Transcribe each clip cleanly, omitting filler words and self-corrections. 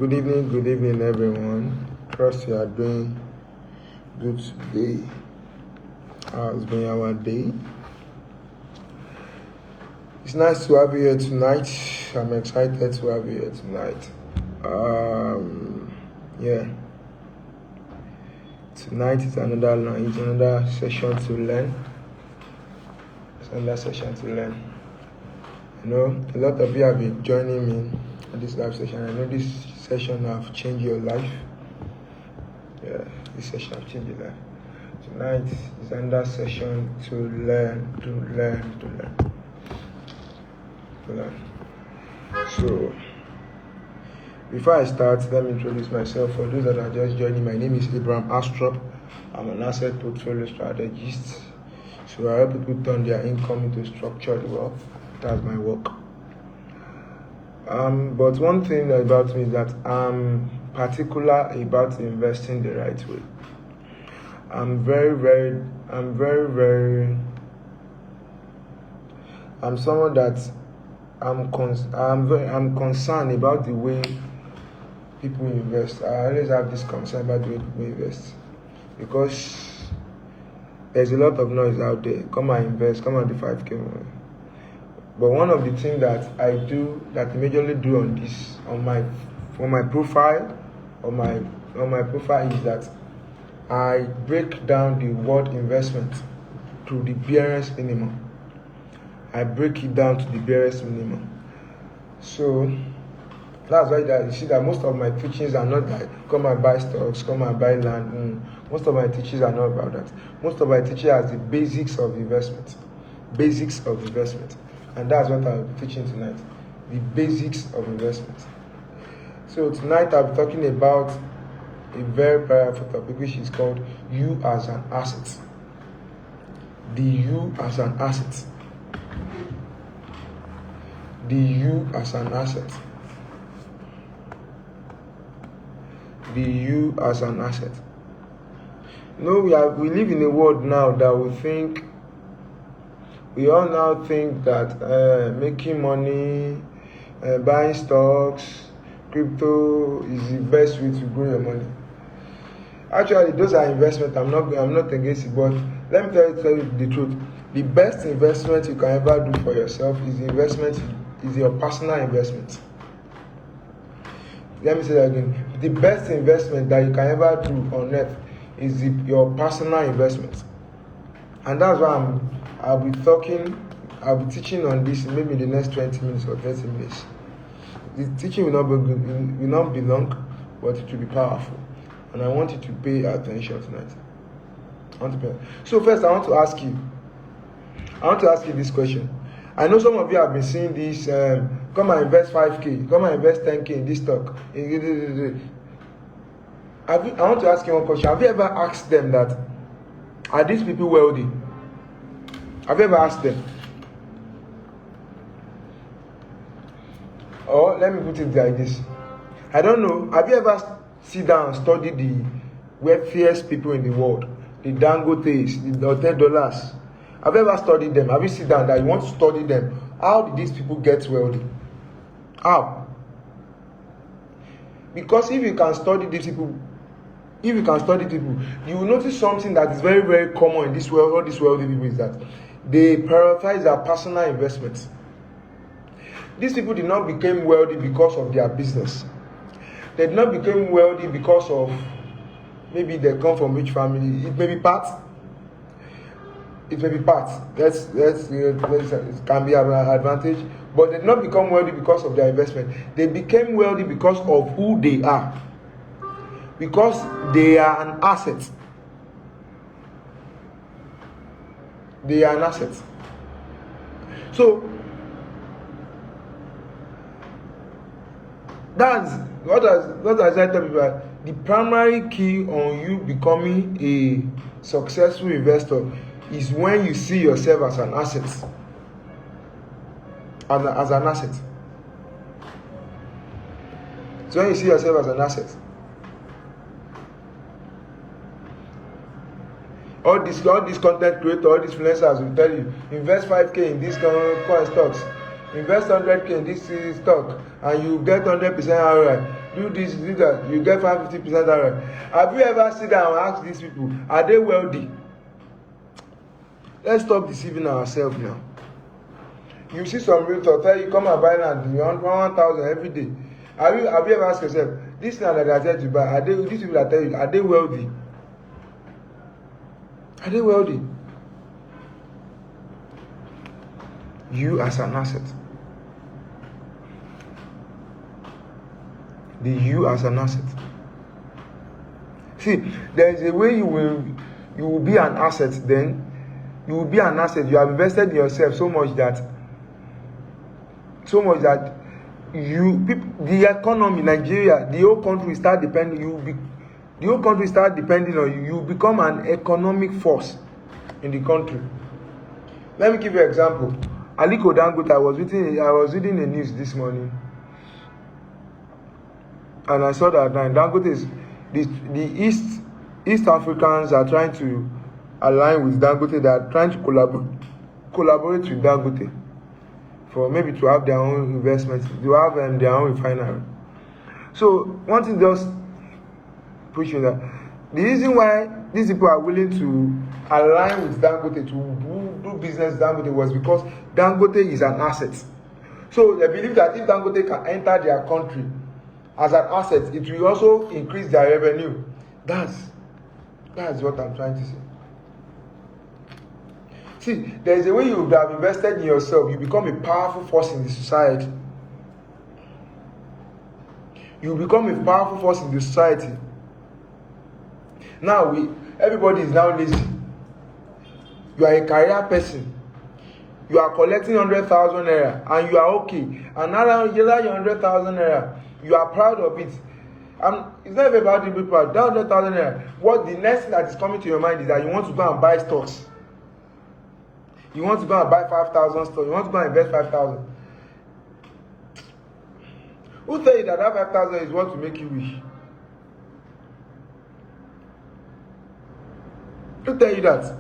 Good evening, everyone. Trust you are doing good today. How's been our day? It's nice to have you here tonight. I'm excited to have you here tonight. Yeah. Tonight is another session to learn. It's another session to learn. You know, a lot of you have been joining me at this live session. I know this session have changed your life. Yeah, this session have changed your life. Tonight is another session to learn. So, before I start, let me introduce myself. For those that are just joining, my name is Abraham Astrop. I'm an asset portfolio strategist. So I help people turn their income into structured wealth. That's my work. But one thing about me is that I'm particular about investing the right way. I'm someone that I'm concerned about the way people invest. I always have this concern about the way people invest because there's a lot of noise out there. Come and invest, come and do 5K money. But one of the things that I majorly do on my profile is that I break down the word investment to the barest minimum. I break it down to the barest minimum. So that's why you see that most of my teachings are not like come and buy stocks, come and buy land. Most of my teachings are not about that. Most of my teaching has the basics of investment. And that's what I'll be teaching tonight. The basics of investment. So tonight I'll be talking about a very powerful topic which is called you as an asset. The you as an asset. The you as an asset. The you as an asset. You know, we live in a world now that we all now think that making money, buying stocks, crypto is the best way to grow your money. Actually, those are investments. I'm not against it, but let me tell you the truth. The best investment you can ever do for yourself is your personal investment. Let me say that again. The best investment that you can ever do on earth is your personal investment. And that's why I'll be teaching on this maybe in the next 20 minutes or 30 minutes. The teaching will not be long, but it will be powerful. And I want you to pay attention tonight. So first, I want to ask you this question. I know some of you have been seeing this, come and invest 5K, come and invest 10K in this stock. I want to ask you one question. Have you ever asked them that, are these people wealthy? Have you ever asked them? Or let me put it like this. I don't know. Have you ever sit down and study the wealthiest people in the world? The Dangotes, the $10. Have you ever studied them? Have you sit down that you want to study them? How did these people get wealthy? How? Because if you can study these people, you will notice something that is very, very common in this world. All these wealthy people is that they prioritize their personal investments. These people did not become wealthy because of their business. They did not become wealthy because of maybe they come from rich family. It may be part. It can be an advantage, but they did not become wealthy because of their investment. They became wealthy because of who they are. Because they are an asset. They are an asset. So that's what I tell people. The primary key on you becoming a successful investor is when you see yourself as an asset. As an asset. So when you see yourself as an asset. All these content creators, all these influencers will tell you, invest 5K in this coin stocks, invest 100K in this stock, and you get 100% ROI. do this, do that, you get 50% ROI. Have you ever sit down and ask these people, are they wealthy? Let's stop deceiving ourselves now. You see some realtor tell you, come and buy land, you want 1,000 every day. Have you ever asked yourself, this land that I tell you to buy, these people that tell you, are they wealthy? Are they wealthy? You as an asset. You as an asset. See, there is a way you will be an asset. Then you will be an asset. You have invested in yourself so much that the economy, Nigeria, the whole country start depending. The whole country start depending on you. You become an economic force in the country. Let me give you an example. Aliko Dangote, I was reading the news this morning, and I saw that Dangote is the East Africans are trying to align with Dangote. They are trying to collaborate with Dangote for maybe to have their own investments, to have their own refinery. So one thing just pushing that the reason why these people are willing to align with Dangote to do business with Dangote was because Dangote is an asset. So they believe that if Dangote can enter their country as an asset, it will also increase their revenue. That's what I'm trying to say. See, there is a way you would have invested in yourself. You become a powerful force in the society. You become a powerful force in the society. Now everybody is now lazy. You are a career person. You are collecting 100,000 naira and you are okay. And now you like your 100,000 naira. You are proud of it. It's not even about the people. That 100,000 naira. What the next thing that is coming to your mind is that you want to go and buy stocks. You want to go and buy 5,000 stocks. You want to go and invest 5,000. Who tell you that 5,000 is what to make you rich? Who tell you that?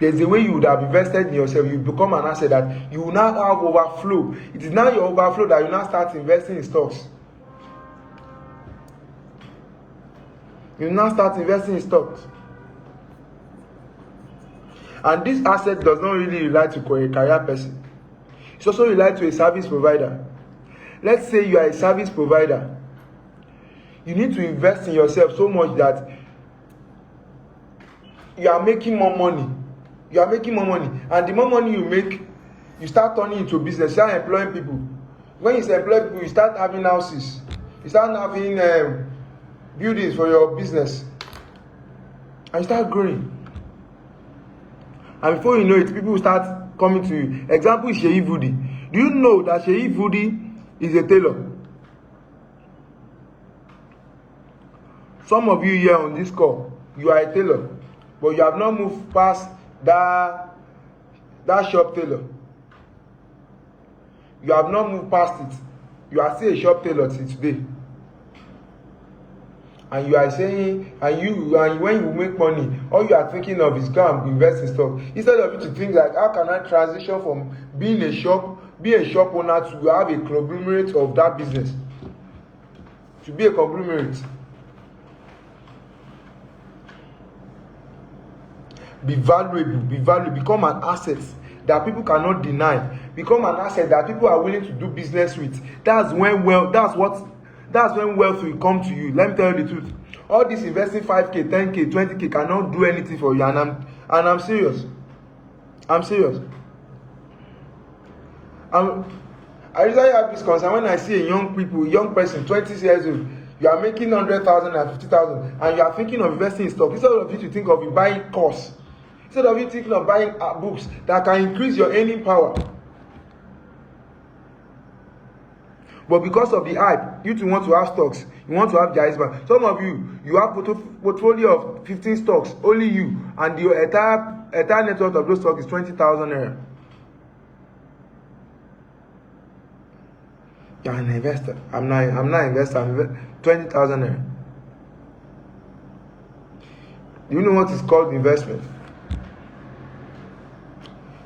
There's a way you would have invested in yourself. You become an asset that you will now have overflow. It is now your overflow that you now start investing in stocks. You now start investing in stocks. And this asset does not really relate to a career person. It's also related to a service provider. Let's say you are a service provider. You need to invest in yourself so much that you are making more money. You are making more money. And the more money you make, you start turning into business. You start employing people. When you employ people, you start having houses. You start having buildings for your business. And you start growing. And before you know it, people start coming to you. Example is Sheyi Vudi. Do you know that Sheyi Vudi is a tailor? Some of you here on this call, you are a tailor, but you have not moved past that shop tailor. You have not moved past it. You are still a shop tailor till today. And you are saying, and when you make money, all you are thinking of is go and invest in stuff. Instead of you to think like, how can I transition from being a shop owner to have a conglomerate of that business? To be a conglomerate. Be valuable, become an asset that people cannot deny. Become an asset that people are willing to do business with. That's when wealth will come to you. Let me tell you the truth. All this investing 5k, 10k, 20k cannot do anything for you. And I'm serious. I'm serious. I usually have this concern when I see a young person, 20 years old, you are making 100,000 and 50,000, and you are thinking of investing in stock. Instead of you to think of buying course, instead of you thinking of buying books that can increase your earning power. But because of the hype, you want to have stocks. You want to have Jaisma. Some of you have portfolio of 15 stocks, only you, and your entire net worth of those stocks is 20,000 naira. You're an investor. I'm not an investor. I'm 20,000 naira. Do you know what is called investment?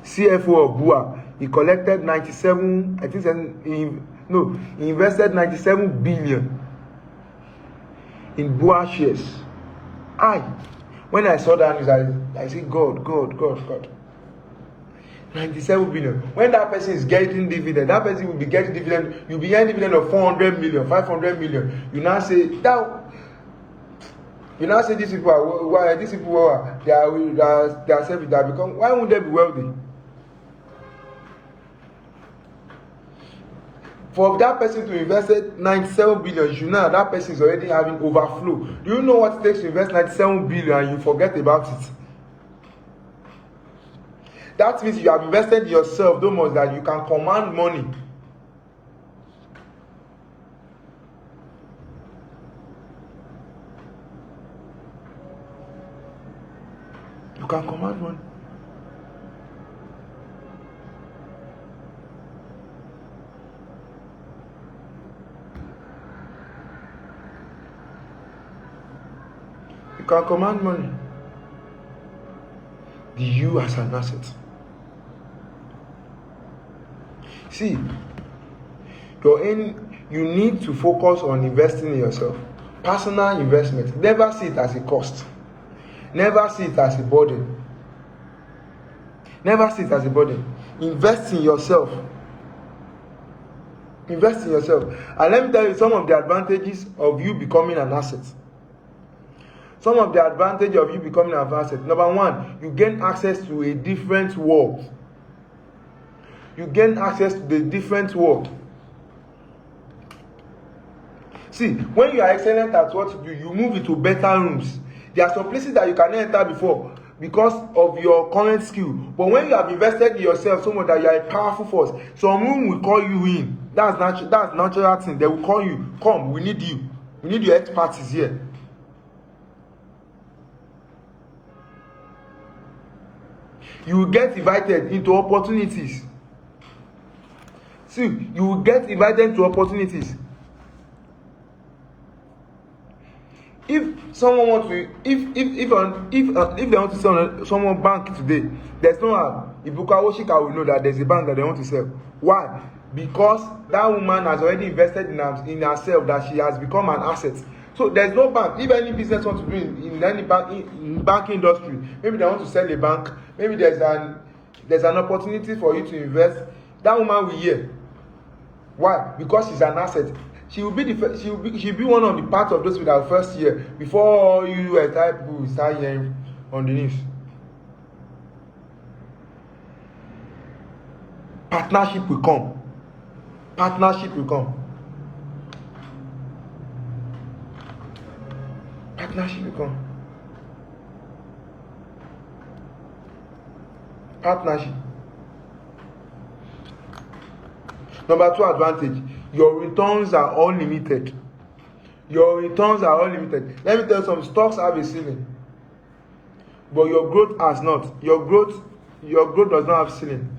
CFO of BUA he collected 97, I think he invested 97 billion in BUA shares. When I saw that news, I said, God. 97 billion. When that person is getting dividend, that person will be getting dividend. You'll be getting dividend of 400 million, 500 million. You now say these people are they are selfish. They become. Why won't they be wealthy? For that person to invest 97 billion, you know that person is already having overflow. Do you know what it takes to invest 97 billion and you forget about it? That means you have invested in yourself so much that you can command money. You can command money. You can command money. The you as an asset. See, you need to focus on investing in yourself. Personal investment. Never see it as a cost. Never see it as a burden. Never see it as a burden. Invest in yourself. Invest in yourself. And let me tell you some of the advantages of you becoming an asset. Some of the advantage of you becoming an asset. Number one, you gain access to a different world. You gain access to the different world. See, when you are excellent at what you do, you move into better rooms. There are some places that you cannot enter before because of your current skill. But when you have invested in yourself so much that you are a powerful force, some room will call you in. That's natural thing. They will call you. Come, we need you. We need your expertise here. You will get invited into opportunities. See, you will get invited to opportunities. If someone wants to, if they want to sell someone bank today, there's no how. Ibuka Oshika will know that there's a bank that they want to sell. Why? Because that woman has already invested in herself, that she has become an asset. So there's no bank. If any business wants to do in any banking industry, maybe they want to sell a bank, maybe there's an opportunity for you to invest. That woman will hear. Why? Because she's an asset. She'll be one of the parts of those with our first year before you entire people will start hearing on the news. Partnership will come. Partnership will come. Partnership will come. Partnership. Number 2 advantage, your returns are unlimited. Your returns are unlimited. Let me tell you, some stocks have a ceiling, but your growth has not. Your growth does not have ceiling.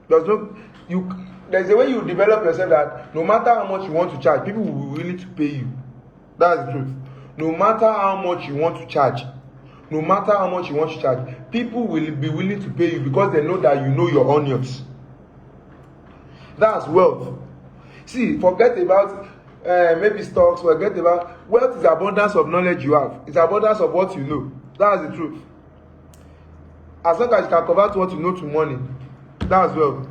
There's a way you develop yourself that no matter how much you want to charge, people will be willing to pay you. That's the truth. No matter how much you want to charge, people will be willing to pay you because they know that you know your onions. That's wealth. See, forget about maybe stocks, forget about wealth is abundance of knowledge you have. It's abundance of what you know. That's the truth. As long as you can convert what you know to money, that's wealth.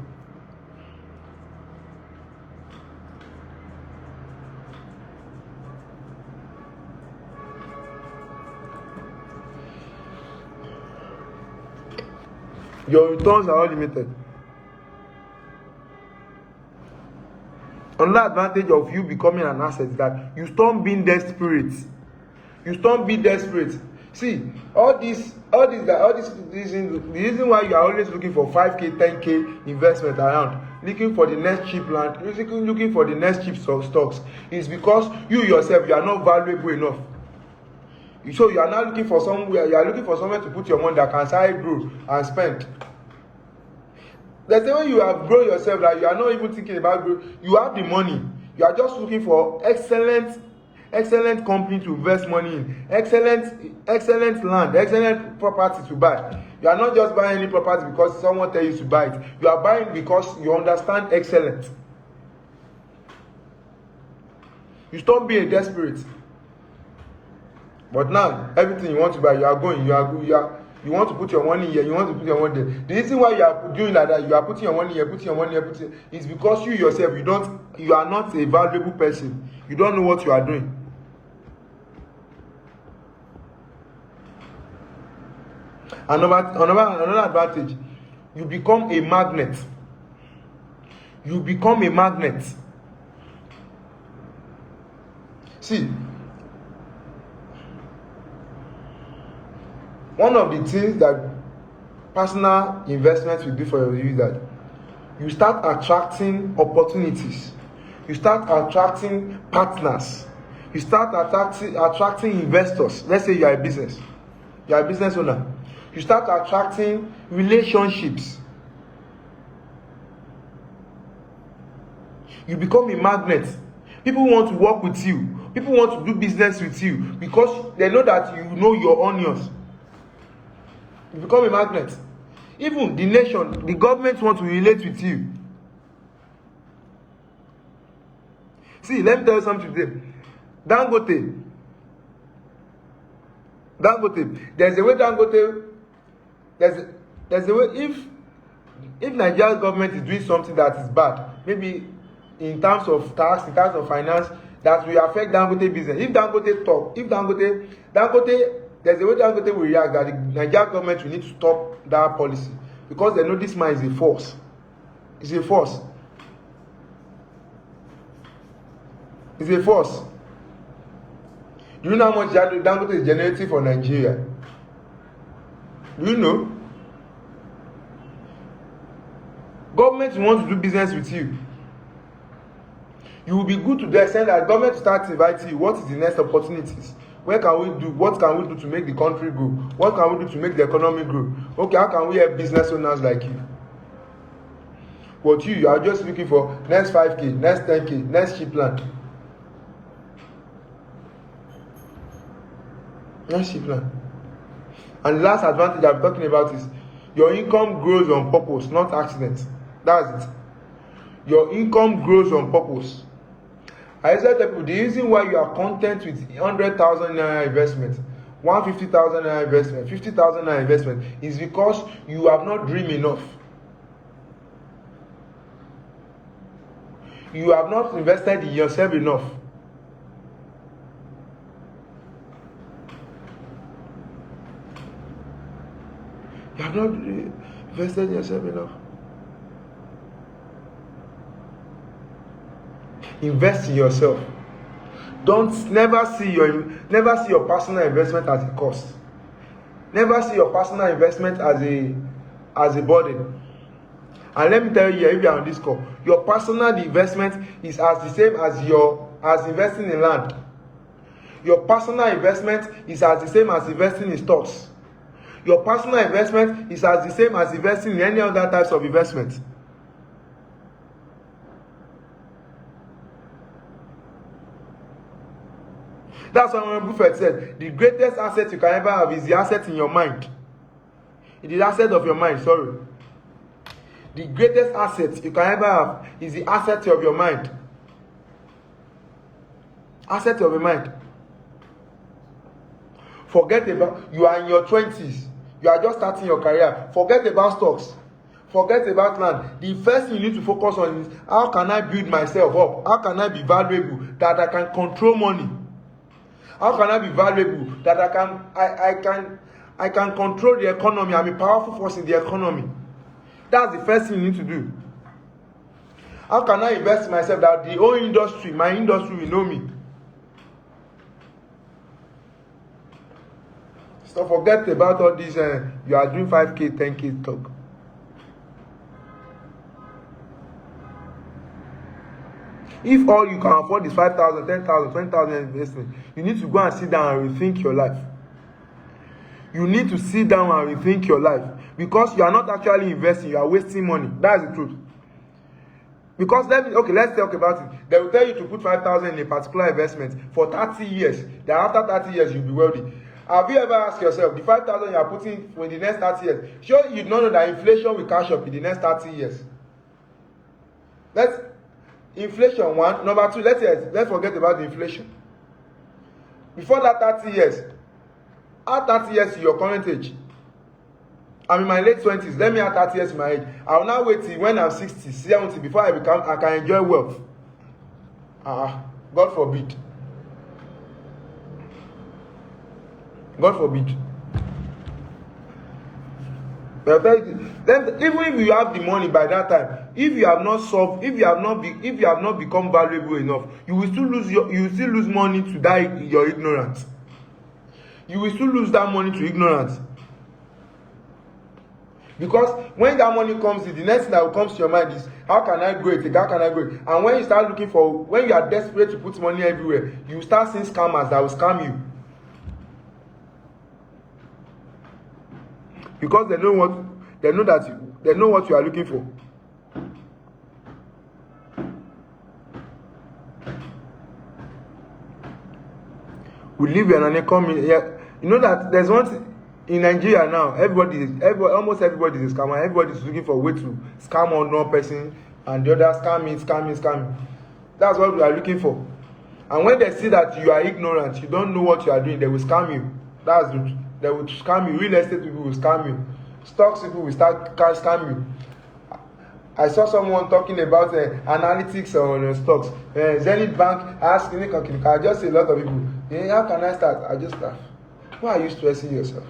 Your returns are unlimited. Another advantage of you becoming an asset is that you stop being desperate. See, all this reason, the reason why you are always looking for 5k, 10k investment around, looking for the next cheap land, looking for the next cheap stocks, is because you yourself, you are not valuable enough. So you are now looking for somewhere to put your money that can start grow and spend. There's a way you have grown yourself that you are not even thinking about growth. You have the money. You are just looking for excellent company to invest money in, excellent land, excellent property to buy. You are not just buying any property because someone tell you to buy it. You are buying because you understand excellence. You stop being desperate. But now, everything you want to buy, you want to put your money here, you want to put your money there. The reason why you are doing like that, you are putting your money here, is because you yourself, you are not a valuable person. You don't know what you are doing. Another advantage, you become a magnet. You become a magnet. See, one of the things that personal investments will do for you is that you start attracting opportunities. You start attracting partners. You start attracting investors. Let's say you are a business. You are a business owner. You start attracting relationships. You become a magnet. People want to work with you. People want to do business with you because they know that you know your onions. You become a magnet. Even the nation, the government want to relate with you. See, let me tell you something today. Dangote, there's a way there's a way if Nigerian government is doing something that is bad, maybe in terms of tax, in terms of finance, that will affect Dangote business. If Dangote, there's a way Dangote will react that the Nigerian government will need to stop that policy because they know this man is a force. It's a force. It's a force. Do you know how much Dangote is generating for Nigeria? Do you know? Government wants to do business with you. You will be good to the extent that government starts inviting you. What is the next opportunities? What can we do to make the country grow? What can we do to make the economy grow? Okay, how can we help business owners like you? But you are just looking for next 5k, next 10k, next cheap land. Next cheap land. And the last advantage I'm talking about is your income grows on purpose, not accident. That's it. Your income grows on purpose. I said to people, the reason why you are content with 100,000 naira investment, 150,000 naira investment, 50,000 naira investment is because you have not dreamed enough. You have not invested in yourself enough. You have not invested in yourself enough. Invest in yourself. Never see your personal investment as a cost. Never see your personal investment as a burden. And let me tell you here, if you are on this call, your personal investment is as the same as investing in land. Your personal investment is as the same as investing in stocks. Your personal investment is as the same as investing in any other types of investment. That's what Warren Buffett said. The greatest asset you can ever have is the asset in your mind. It is the asset of your mind, sorry. The greatest asset you can ever have is the asset of your mind. Asset of your mind. Forget about, you are in your 20s. You are just starting your career. Forget about stocks. Forget about land. The first thing you need to focus on is how can I build myself up? How can I be valuable that I can control money? How can I be valuable that I can control the economy? I'm a powerful force in the economy. That's the first thing you need to do. How can I invest in myself that the whole industry, my industry will know me? So forget about all this, you are doing 5k, 10k talk. If all you can afford is 5,000, 10,000, 20,000 investment, you need to go and sit down and rethink your life. You need to sit down and rethink your life. Because you are not actually investing, you are wasting money. That's the truth. Because let's talk about it. They will tell you to put 5,000 in a particular investment for 30 years. That after 30 years, you'll be wealthy. Have you ever asked yourself, the 5,000 you are putting for the next 30 years, sure you don't know that inflation will catch up in the next 30 years? Inflation one. Number two, let's forget about the inflation. Before that 30 years, add 30 years to your current age. I'm in my late 20s. Let me add 30 years to my age. I will now wait till when I'm 60, 70 before I can enjoy wealth. God forbid. God forbid. Then even if you have the money by that time, if you have not become valuable enough, you will still lose money to that your ignorance. You will still lose that money to ignorance. Because when that money comes in, the next thing that will come to your mind is, how can I grow it? How can I grow it? And when you start looking when you are desperate to put money everywhere, you start seeing scammers that will scam you. Because they know what you are looking for. We live in an economy. You know that there's one thing in Nigeria now. Almost everybody is a scammer. Everybody is looking for a way to scam one person and the other scamming. That's what we are looking for. And when they see that you are ignorant, you don't know what you are doing, they will scam you. They will scam you. Real estate people will scam you. Stocks people will start scam you. I saw someone talking about analytics on stocks. Zenith Bank asked me, I just see a lot of people. How can I start? I just start. Why are you stressing yourself?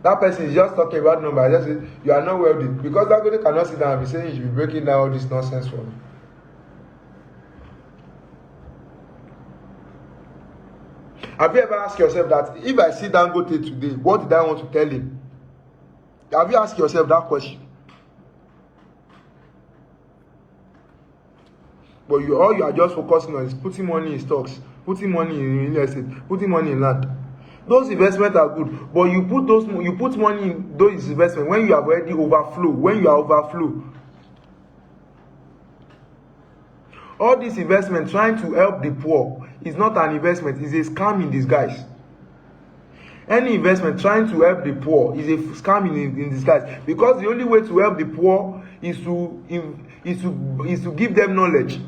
That person is just talking about numbers. I just say, you are not wealthy. Because that person cannot sit down and be saying you should be breaking down all this nonsense for me. Have you ever asked yourself that if I see Dangote today, what did I want to tell him? Have you asked yourself that question? But all you are just focusing on is putting money in stocks, putting money in real estate, putting money in land. Those investments are good, but you put money in those investments when you have already overflow, when you are overflow. All this investment trying to help the poor is not an investment, it's a scam in disguise. Any investment trying to help the poor is a scam in disguise, because the only way to help the poor is to give them knowledge.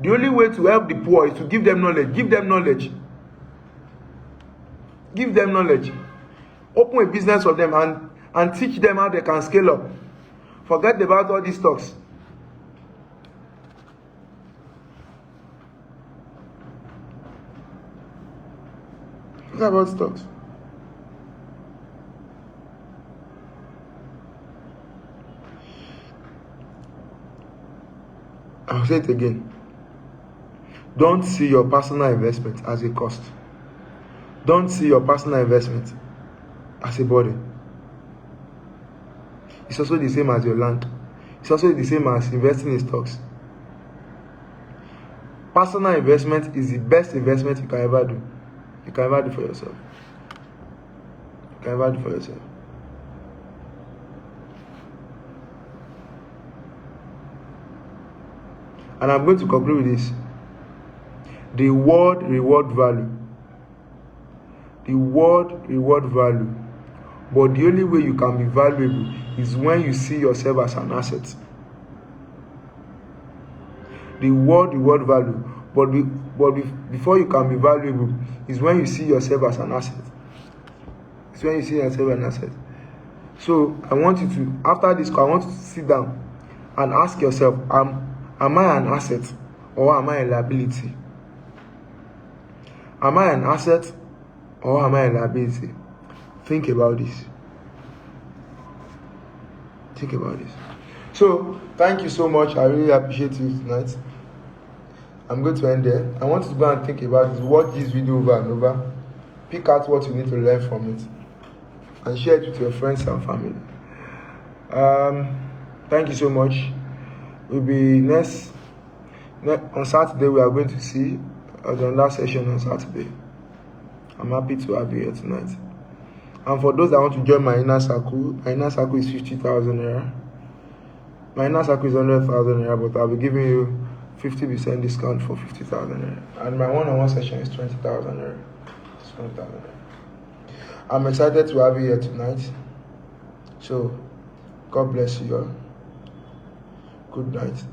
The only way to help the poor is to give them knowledge. Give them knowledge. Give them knowledge. Open a business for them and teach them how they can scale up. Forget about all these talks. Forget about stocks. I'll say it again. Don't see your personal investment as a cost. Don't see your personal investment as a burden. It's also the same as your land. It's also the same as investing in stocks. Personal investment is the best investment you can ever do. You can ever do for yourself. You can ever do for yourself. And I'm going to conclude with this. The word reward value. The word reward value. But the only way you can be valuable is when you see yourself as an asset. The word reward value. But before you can be valuable is when you see yourself as an asset. It's when you see yourself as an asset. So I want you to, after this call, I want you to sit down and ask yourself, am I an asset or am I a liability? Am I an asset or am I a liability? Think about this. Think about this. So, thank you so much. I really appreciate you tonight. I'm going to end there. I want you to go and think about this. Watch this video over and over. Pick out what you need to learn from it. And share it with your friends and family. Thank you so much. We'll be next on Saturday. We are going to see the last session on Saturday. I'm happy to have you here tonight. And for those that want to join my inner circle is 50,000 naira. My inner circle is 100,000 naira, but I'll be giving you 50% discount for 50,000 naira. And my one-on-one session is 20,000 naira. I'm excited to have you here tonight. So, God bless you all. Good night.